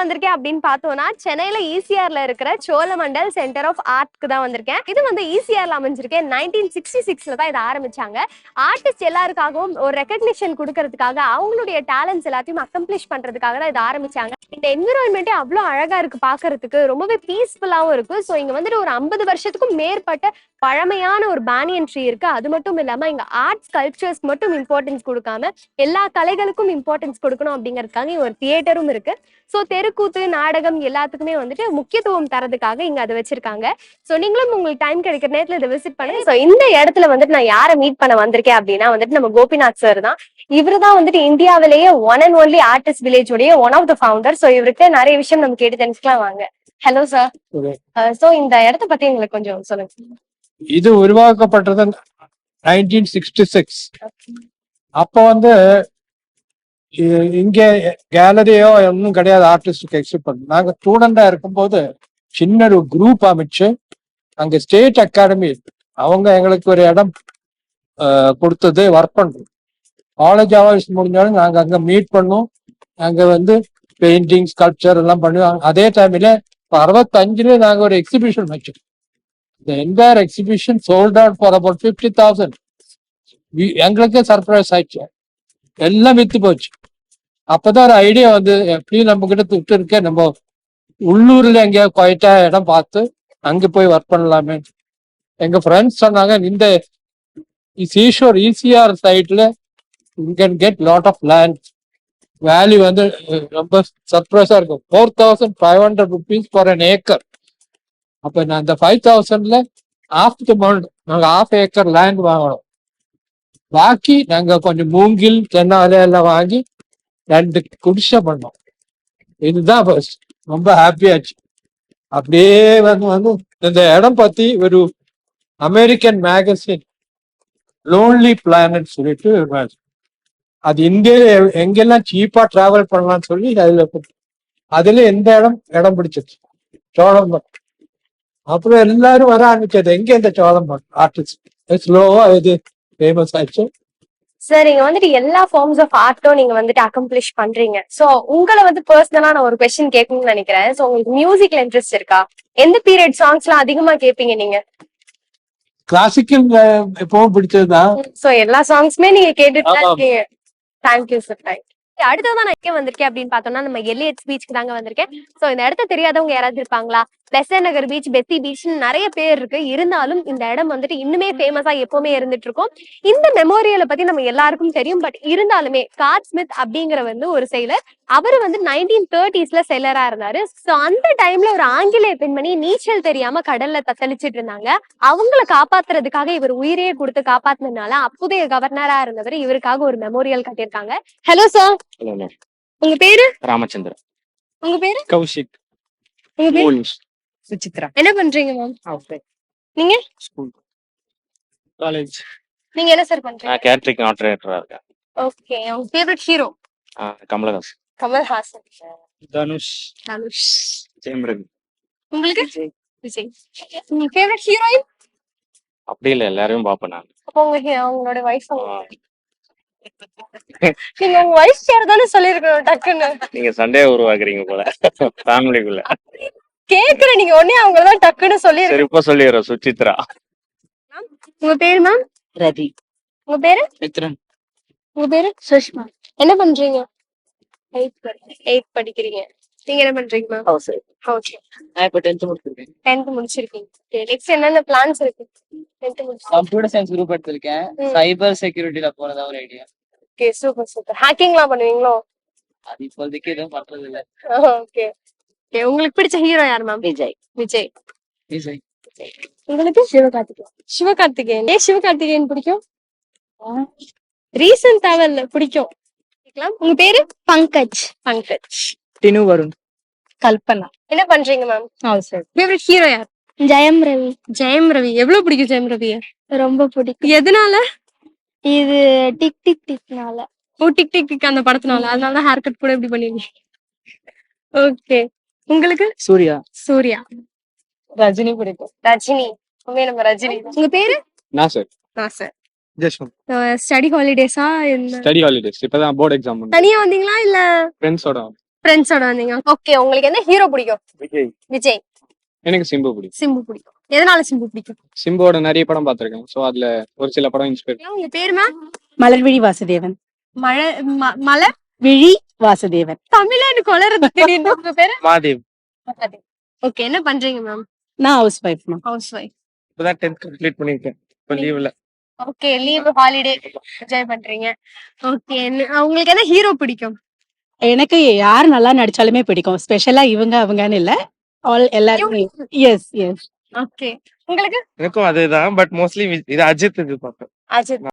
வந்திருக்கேன் அப்படின்னு பார்த்தோம்னா சென்னையில ஈசிஆர்ல இருக்கிற சோழமண்டல் சென்டர் ஆஃப் ஆர்ட்க்கு தான் வந்திருக்கேன். இது வந்து ஈசிஆர்ல அமைஞ்சிருக்கேன். 1966ல தான் இதை ஆரம்பிச்சாங்க. ஆர்டிஸ்ட் எல்லாருக்காகவும் ஒரு ரெகக்னிஷன் கொடுக்கறதுக்காக அவங்களுடைய டேலண்ட்ஸ் எல்லாத்தையும் அக்கம்ப்ளிஷ் பண்றதுக்காக தான் இதை ஆரம்பிச்சாங்க. இந்த என்விரான்மெண்ட்டே அவ்வளோ அழகா இருக்கு பாக்குறதுக்கு, ரொம்பவே பீஸ்ஃபுல்லாவும் இருக்கு. ஸோ இங்க வந்துட்டு ஒரு 50 வருஷத்துக்கும் மேற்பட்ட பழமையான ஒரு பேனியன் ட்ரீ இருக்கு. அது மட்டும் இல்லாம இங்க ஆர்ட்ஸ் கல்ச்சர்ஸ் மட்டும் இம்பார்ட்டன்ஸ் கொடுக்காம எல்லா கலைகளுக்கும் இம்பார்ட்டன்ஸ் கொடுக்கணும் அப்படிங்கறதுக்காக ஒரு தியேட்டரும் இருக்கு. ஸோ தெருக்கூத்து, நாடகம் எல்லாத்துக்குமே வந்துட்டு முக்கியத்துவம் தரதுக்காக இங்க அதை வச்சிருக்காங்க. ஸோ நீங்களும் உங்களுக்கு டைம் கிடைக்கிற நேரத்துல இதை விசிட் பண்ணுங்க. ஸோ இந்த இடத்துல வந்துட்டு நான் யாரை மீட் பண்ண வந்திருக்கேன் அப்படின்னா வந்துட்டு நம்ம கோபிநாத் சார் தான். இவருதான் வந்துட்டு இந்தியாவிலேயே one and only artist village உடைய one of the founder. So இவருக்கு நிறைய விஷயம் நம்ம கேட்டு தெரிஞ்சுக்கலாம் வாங்க. Hello sir. ஸோ இந்த இடத்த பத்தி எங்களுக்கு கொஞ்சம் சொல்லுங்க. இது உருவாக்கப்பட்டது 1966. அப்ப வந்து இங்க கேலரியோ ஒன்றும் கிடையாது ஆர்டிஸ்டுக்கு எக்ஸிபிட் பண்ண. நாங்க ஸ்டூடெண்டா இருக்கும்போது சின்ன ஒரு குரூப் அமைச்சு அங்க ஸ்டேட் அகாடமி அவங்க எங்களுக்கு ஒரு இடம் கொடுத்தது ஒர்க் பண்றோம். காலேஜ் ஹவர்ஸ் முடிஞ்சாலும் நாங்க அங்க மீட் பண்ணோம். அங்க வந்து பெயிண்டிங், ஸ்கல்ப்சர் எல்லாம் பண்ணுவோம். அதே டைம்ல 65ல நாங்க ஒரு எக்ஸிபிஷன் வச்சோம். The entire exhibition sold out for about 50,000. எங்களுக்கே சர்ப்ரைஸ் ஆயிடுச்சு, எல்லாம் வித்து போச்சு. அப்பதான் ஒரு ஐடியா வந்து எப்படியும் நம்ம கிட்ட துட்டு இருக்க, நம்ம உள்ளூர்ல எங்கேயாவது குவைட்டா இடம் பார்த்து அங்க போய் ஒர்க் பண்ணலாமே. எங்க ஃப்ரெண்ட்ஸ் சொன்னாங்க, இந்த சீஷோர் ஈசிஆர் சைட்ல you can get lot of land. Value வந்து ரொம்ப சர்ப்ரைஸா இருக்கும். 4,500 rupees for an acre. அப்ப நான் இந்த 5,000ல நாங்க half acre லேண்ட் வாங்கணும். பாக்கி நாங்க கொஞ்சம் மூங்கில், தென்னாலை எல்லாம் வாங்கி 2 குடிசை பண்ணோம். இதுதான் ஃபர்ஸ்ட். ரொம்ப ஹாப்பியாச்சு. அப்படியே வந்து இந்த இடம் பத்தி ஒரு அமெரிக்கன் மேகசின் லோன்லி பிளானட் சொல்லிட்டு அது இந்தியாவில எங்கெல்லாம் சீப்பா டிராவல் பண்ணலாம்னு சொல்லி அதுல எந்த இடம் பிடிச்சிச்சு சோழம்பட். அப்புறம் எல்லாரும் வர ஆரம்பிச்சது, எங்க இந்த சோழம்பட் ஆர்டிஸ்ட் ஸ்லோவா இது ஃபேமஸ் ஆயிடுச்சு. சார் இங்க வந்துட்டு எல்லா ஃபார்ம்ஸ் ஆஃப் ஆர்ட்டும் நீங்க வந்துட்டு அக்கம்ப்ளிஷ் பண்றீங்க. சோ உங்களை வந்து பர்சனலா நான் ஒரு கொஸ்டின் கேட்கணும்னு நினைக்கிறேன். சோ உங்களுக்கு மியூசிக்ல இன்ட்ரெஸ்ட் இருக்கா? எந்த பீரியட் சாங்ஸ் எல்லாம் அதிகமா கேட்பீங்க நீங்க? கிளாசிக்கல் எப்பவும் பிடிச்சதுதான். சோ எல்லா சாங்ஸுமே நீங்க கேட்டுட்டு தான் இருக்கீங்க. Thank you sir. தேங்க்யூ. அடுத்ததான் நான் எங்க வந்திருக்கேன் அப்படின்னு பார்த்தோம்னா நம்ம எலியட்ஸ் பீச்சுக்கு தாங்க வந்திருக்கேன். சோ இந்த இடத்த தெரியாதவங்க யாராவது இருப்பாங்களா? பெசன்ட் நகர் பீச், பெத்தி பீச்னு நிறைய பேர் இருக்கு. இருந்தாலும் இந்த இடம் வந்துட்டு இன்னுமே ஃபேமஸா எப்பவுமே இருந்துட்டு இருக்கும். இந்த மெமோரியலை பத்தி நம்ம எல்லாருக்கும் தெரியும். பட் இருந்தாலுமே கார்ட் ஸ்மித் அப்படிங்கிற வந்து ஒரு செயலர், அவரு வந்து 1930sல செல்லரா இருந்தாரு. சோ அந்த டைம்ல ஒரு ஆங்கிலேய பெண்மணி நீச்சல் தெரியாம கடல்ல தத்தளிச்சிட்டு இருந்தாங்க. அவங்களை காப்பாத்துறதுக்காக இவர் உயிரையே கொடுத்து காப்பாத்தினால அப்போதைய கவர்னரா இருந்தவர் இவருக்காக ஒரு மெமோரியல் கட்டியிருக்காங்க. Hello sir. உங்க பேரு? ராமச்சந்திரன். உங்க பேரு? கௌஷிக். உங்க பேரு? சுசித்ரா. என்ன பண்றீங்க மேம்? நீங்க? School, college. நீங்க என்ன சார் பண்றீங்க? நான் கேட்டரிங் ஆபரேட்டரா இருக்கேன். ஓகே. உங்க ஃபேவரட் ஹீரோ? கமலஹாசன். கமல்ஹாசன். தனுஷ். தனுஷ். ஜெயம் ரவி. உங்களுக்கு? விஜய். உங்க ஃபேவரட் ஹீரோயின்? அப்படி இல்ல, எல்லாரையும் பாப்பேன் நான். அப்போ உங்களோட வைஃப் நீங்க உங்க வைஃப் பேர் தானே சொல்லிருக்கணும் டக்குன்னு. நீங்க சண்டே உருவாக்குறீங்க போல ஃபேமிலிக்குள்ள. கேக்குறேன், நீங்க உடனே அவங்கதான் டக்குன்னு சொல்லிருக்கீங்க. சரி, இப்ப சொல்லிடுறோம். சுசித்ரா. உங்க பேரு மேம்? ரவி. உங்க பேரு? மித்ரன். உங்க பேரு? சுஷ்மா. என்ன பண்றீங்க? 8th படிக்கிறீங்க. நீங்க என்ன பண்றீங்க மேம்? ஓகே. நான் இப்ப 10th முடிச்சிருக்கேன். 10th முடிச்சிருக்கீங்க. நெக்ஸ்ட் என்னென்ன பிளான்ஸ் இருக்கு? 10th முடிச்சு கம்ப்யூட்டர் சயின்ஸ் குரூப் எடுத்திருக்கேன். சைபர் செக்யூரிட்டில போறதா ஒரு ஐடியா. Okay, super super. ஹேக்கிங்லாம் பண்ணுவீங்களோ? அது இப்போதைக்கு எதுவும் பண்றது இல்ல. ஓகே. ஓகே, உங்களுக்கு பிடிச்ச ஹீரோ யார் மேம்? விஜய். விஜய். விஜய். உங்களுக்கு? சிவகார்த்திகேயன். சிவகார்த்திகேயன். ஏன் சிவகார்த்திகேயன் பிடிக்கும்? ரீசன் தேவையில்ல, பிடிக்கும். உங்க பேரு? பங்கஜ். பங்கஜ். டினு வருண். கல்பனா. என்ன பண்றீங்க மேம்? ஹவுஸ். ஃபேவரட் ஹீரோ யார்? ஜெயம் ரவி. ஜெயம் ரவி. எவ்வளவு பிடிக்கும் ஜெயம் ரவிய? ரொம்ப பிடிக்கும். எதனால? இது டிக் டிக் டிக்னால. ஓ, டிக் டிக் டிக் அந்த படத்தினால. அதனால தான் ஹேர் கட் கூட இப்படி பண்ணிருக்கீங்க. ஓகே. உங்களுக்கு? சூர்யா. சூர்யா. ரஜினி பிடிக்கும். ரஜினி. உண்மையா நம்ம ரஜினி. உங்க பேரு? நாசர். நாசர். ஜெஸ்வந்த். ஸ்டடி ஹாலிடேஸா? Study holidays. இப்பதான் போர்ட் எக்ஸாம். தனியா வந்தீங்களா இல்ல ஃப்ரெண்ட்ஸோட? ஃப்ரெண்ட்ஸோட வந்தீங்க. ஓகே, உங்களுக்கு என்ன ஹீரோ பிடிக்கும்? விஜய். விஜய். எனக்கு சிம்பு பிடிக்கும். சிம்பு பிடிக்கும். எதனால சிம்பு பிடிக்கும்? சிம்புவோட நிறைய படம் பார்த்திருக்கேன். சோ அதுல ஒரு சில படம் இன்ஸ்பயர். உங்க பேரு மேம்? மலர்விழி வாசுதேவன். மலர் விழி வாசுதேவன். தமிழே எனக்கு வளருது திடீர்னு. உங்க பேரு? மாதேவ். ஓகே, என்ன பண்றீங்க மேம்? நான் ஹவுஸ் ஒய்ஃப் மா. House wife. இப்பதான் 10th கம்ப்ளீட் பண்ணிருக்கேன். இப்ப லீவ்ல. ஓகே, லீவ் ஹாலிடே என்ஜாய் பண்றீங்க. ஓகே, உங்களுக்கு என்ன ஹீரோ பிடிக்கும்? எனக்கு யார் நல்லா நடிச்சாலுமே பிடிக்கும். ஸ்பெஷலா இவங்க அவங்கன்னு இல்ல. எல்லாருமே. S S. ஓகே, உங்களுக்கு? எனக்கும் அதேதான். பட் மோஸ்ட்லி இது அஜித் இது பார்ப்பேன். அஜித்.